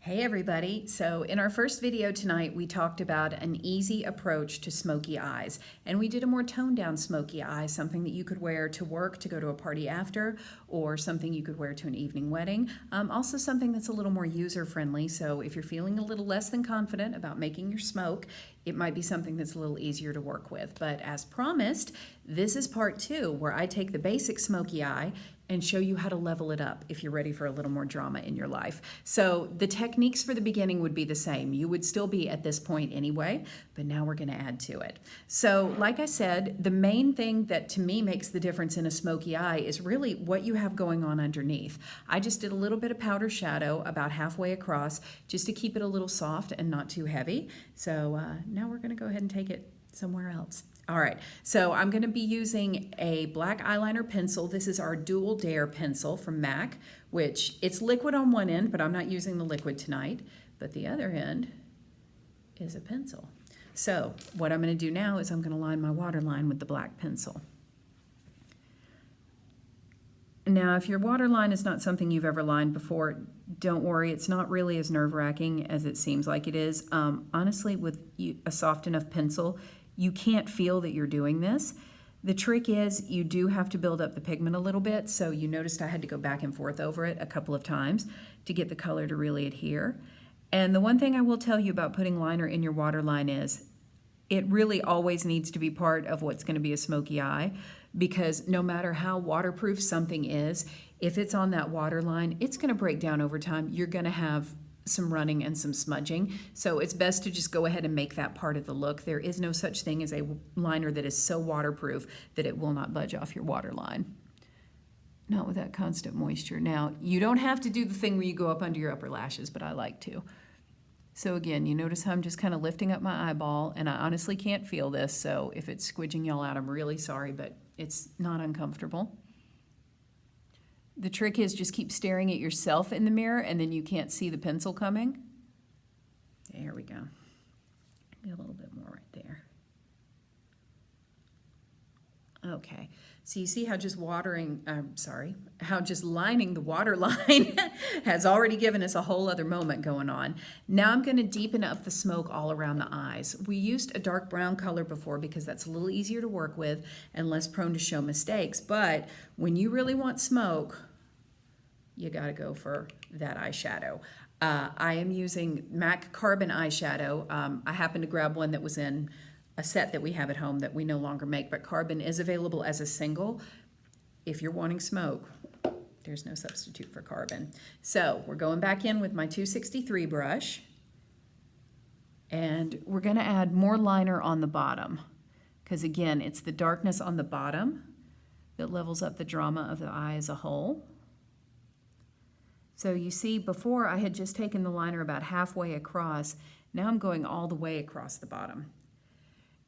Hey everybody, so in our first video tonight we talked about an easy approach to smoky eyes, and we did a more toned down smoky eye, something that you could wear to work to go to a party after, or something you could wear to an evening wedding. Also something that's a little more user friendly, so if you're feeling a little less than confident about making your smoke, it might be something that's a little easier to work with. But as promised, this is part 2 where I take the basic smoky eye and show you how to level it up if you're ready for a little more drama in your life. So the techniques for the beginning would be the same. You would still be at this point anyway, but now we're going to add to it. So like I said, the main thing that to me makes the difference in a smoky eye is really what you have going on underneath. I just did a little bit of powder shadow about halfway across just to keep it a little soft and not too heavy. So now we're going to go ahead and take it somewhere else. All right, so I'm going to be using a black eyeliner pencil. This is our Dual Dare pencil from M.A.C, which it's liquid on one end, but I'm not using the liquid tonight. But the other end is a pencil. So what I'm going to do now is I'm going to line my waterline with the black pencil. Now, if your waterline is not something you've ever lined before, don't worry. It's not really as nerve-wracking as it seems like it is. Honestly, with a soft enough pencil, you can't feel that you're doing this. The trick is you do have to build up the pigment a little bit, so you noticed I had to go back and forth over it a couple of times to get the color to really adhere. And the one thing I will tell you about putting liner in your waterline is it really always needs to be part of what's going to be a smoky eye, because no matter how waterproof something is, if it's on that waterline, it's going to break down over time. You're going to have some running and some smudging, so it's best to just go ahead and make that part of the look. There is no such thing as a liner that is so waterproof that it will not budge off your waterline. Not with that constant moisture. Now, you don't have to do the thing where you go up under your upper lashes, but I like to. So again, you notice how I'm just kind of lifting up my eyeball, and I honestly can't feel this, so if it's squidging y'all out, I'm really sorry, but it's not uncomfortable. The trick is just keep staring at yourself in the mirror, and then you can't see the pencil coming. There we go. Get a little bit more right there. Okay, so you see how just how just lining the water line has already given us a whole other moment going on. Now I'm going to deepen up the smoke all around the eyes. We used a dark brown color before because that's a little easier to work with and less prone to show mistakes, but when you really want smoke, you got to go for that eyeshadow. I am using M.A.C Carbon eyeshadow. I happened to grab one that was in a set that we have at home that we no longer make, but Carbon is available as a single. If you're wanting smoke, there's no substitute for Carbon. So we're going back in with my 263 brush, and we're going to add more liner on the bottom, because again, it's the darkness on the bottom that levels up the drama of the eye as a whole. So you see, before I had just taken the liner about halfway across. Now I'm going all the way across the bottom.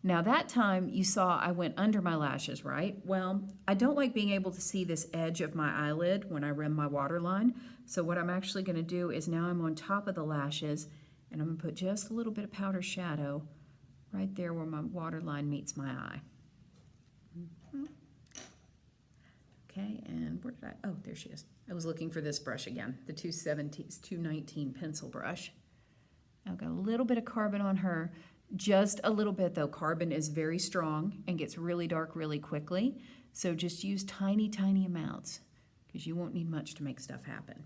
Now that time you saw I went under my lashes, right? Well, I don't like being able to see this edge of my eyelid when I rim my waterline. So what I'm actually going to do is now I'm on top of the lashes, and I'm going to put just a little bit of powder shadow right there where my waterline meets my eye. Okay, and where did oh, there she is. I was looking for this brush again, the 219 pencil brush. I've got a little bit of Carbon on her, just a little bit though. Carbon is very strong and gets really dark really quickly, so just use tiny, tiny amounts because you won't need much to make stuff happen.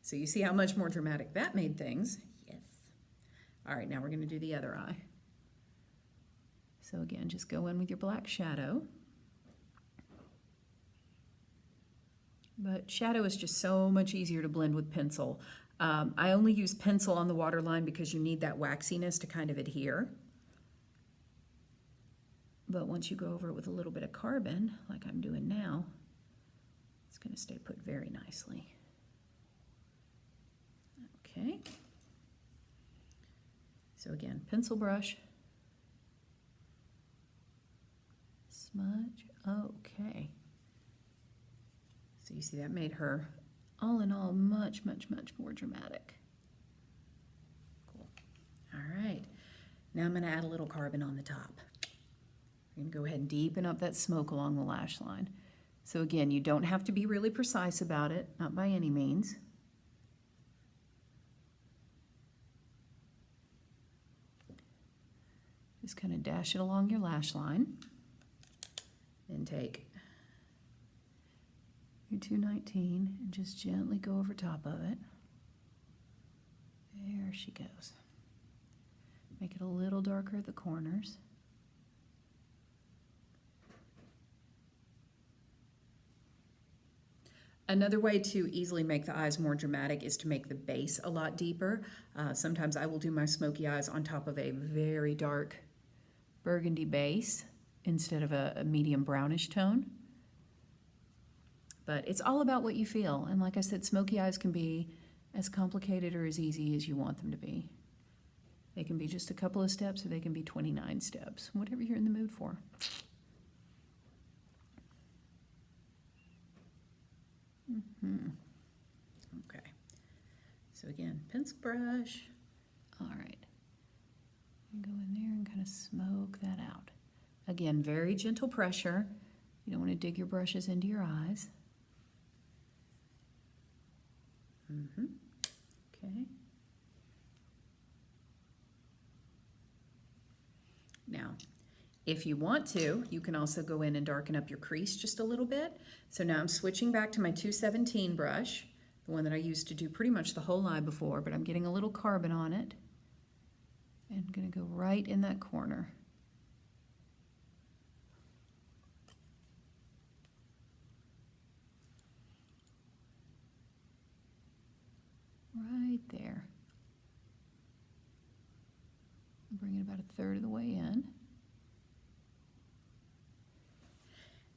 So you see how much more dramatic that made things? Yes. All right, now we're going to do the other eye. So again, just go in with your black shadow. But shadow is just so much easier to blend with pencil. I only use pencil on the waterline because you need that waxiness to kind of adhere. But once you go over it with a little bit of Carbon, like I'm doing now, it's going to stay put very nicely. Okay. So again, pencil brush. Smudge. Okay. So you see that made her, all in all, much, much, much more dramatic. Cool. All right. Now I'm going to add a little Carbon on the top. I'm going to go ahead and deepen up that smoke along the lash line. So again, you don't have to be really precise about it, not by any means. Just kind of dash it along your lash line. Then take your 219 and just gently go over top of it. There she goes. Make it a little darker at the corners. Another way to easily make the eyes more dramatic is to make the base a lot deeper. Sometimes I will do my smoky eyes on top of a very dark burgundy base instead of a medium brownish tone. But it's all about what you feel. And like I said, smoky eyes can be as complicated or as easy as you want them to be. They can be just a couple of steps or they can be 29 steps, whatever you're in the mood for. Okay, so again, pencil brush. All right, and go in there and kind of smoke that out. Again, very gentle pressure. You don't want to dig your brushes into your eyes. Okay. Now, if you want to, you can also go in and darken up your crease just a little bit. So now I'm switching back to my 217 brush, the one that I used to do pretty much the whole eye before, but I'm getting a little carbon on it. And I'm going to go right in that corner. Right there. Bring it about a third of the way in.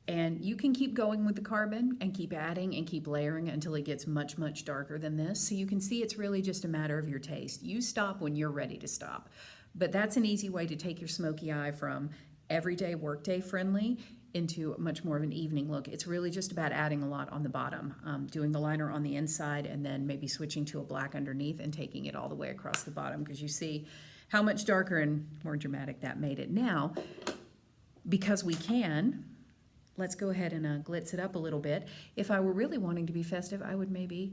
And you can keep going with the carbon and keep adding and keep layering until it gets much, much darker than this. So you can see it's really just a matter of your taste. You stop when you're ready to stop. But that's an easy way to take your smoky eye from everyday workday friendly into much more of an evening look. It's really just about adding a lot on the bottom, doing the liner on the inside and then maybe switching to a black underneath and taking it all the way across the bottom, because you see how much darker and more dramatic that made it. Now, because we can, let's go ahead and glitz it up a little bit. If I were really wanting to be festive, I would maybe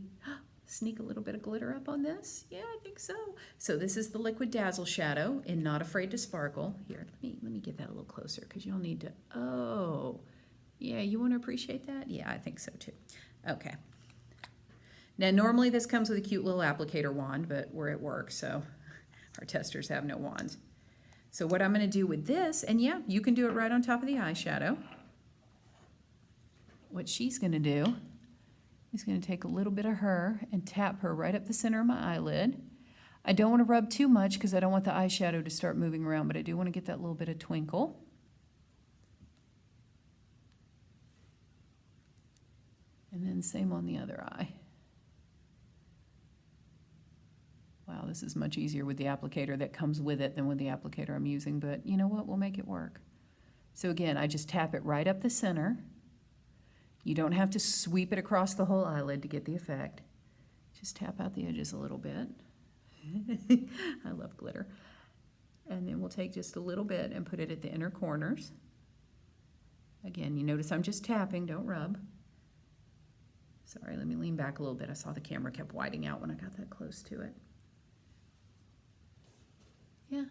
sneak a little bit of glitter up on this. Yeah, I think so. So this is the Liquid Dazzle Shadow in Not Afraid to Sparkle. Here, let me get that a little closer because you'll need to, oh, yeah, you want to appreciate that? Yeah, I think so too. Okay. Now, normally this comes with a cute little applicator wand, but we're at work, so our testers have no wands. So what I'm going to do with this, and yeah, you can do it right on top of the eyeshadow. What she's going to do is going to take a little bit of her and tap her right up the center of my eyelid. I don't want to rub too much because I don't want the eyeshadow to start moving around, but I do want to get that little bit of twinkle. And then same on the other eye. Wow, this is much easier with the applicator that comes with it than with the applicator I'm using, but you know what? We'll make it work. So again, I just tap it right up the center. You don't have to sweep it across the whole eyelid to get the effect. Just tap out the edges a little bit. I love glitter. And then we'll take just a little bit and put it at the inner corners. Again, you notice I'm just tapping, don't rub. Sorry, let me lean back a little bit. I saw the camera kept whiting out when I got that close to it. Yeah,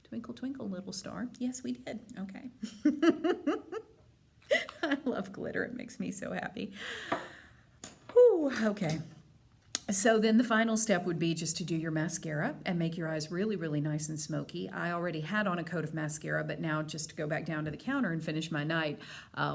twinkle, twinkle, little star. Yes, we did. Okay. I love glitter. It makes me so happy. Whew, okay. So then the final step would be just to do your mascara and make your eyes really, really nice and smoky. I already had on a coat of mascara, but now just to go back down to the counter and finish my night,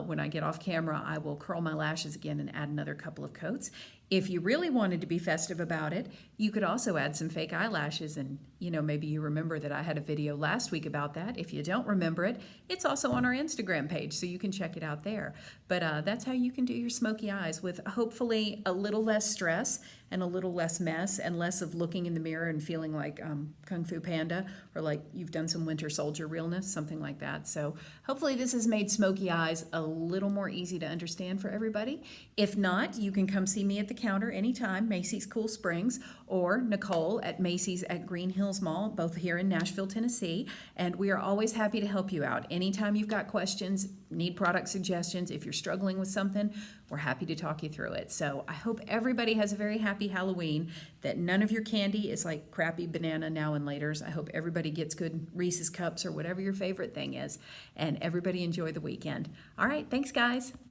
when I get off camera, I will curl my lashes again and add another couple of coats. If you really wanted to be festive about it, you could also add some fake eyelashes, and maybe you remember that I had a video last week about that. If you don't remember it, it's also on our Instagram page, so you can check it out there. But that's how you can do your smoky eyes with hopefully a little less stress and a little less mess and less of looking in the mirror and feeling like Kung Fu Panda or like you've done some Winter Soldier realness, something like that. So hopefully this has made smoky eyes a little more easy to understand for everybody. If not, you can come see me at the counter anytime, Macy's Cool Springs, or Nicole at Macy's at Green Hills Mall, both here in Nashville, Tennessee. And we are always happy to help you out. Anytime you've got questions, need product suggestions, if you're struggling with something, we're happy to talk you through it. So I hope everybody has a very happy Halloween, that none of your candy is like crappy banana now and laters. I hope everybody gets good Reese's Cups or whatever your favorite thing is, and everybody enjoy the weekend. All right, thanks guys.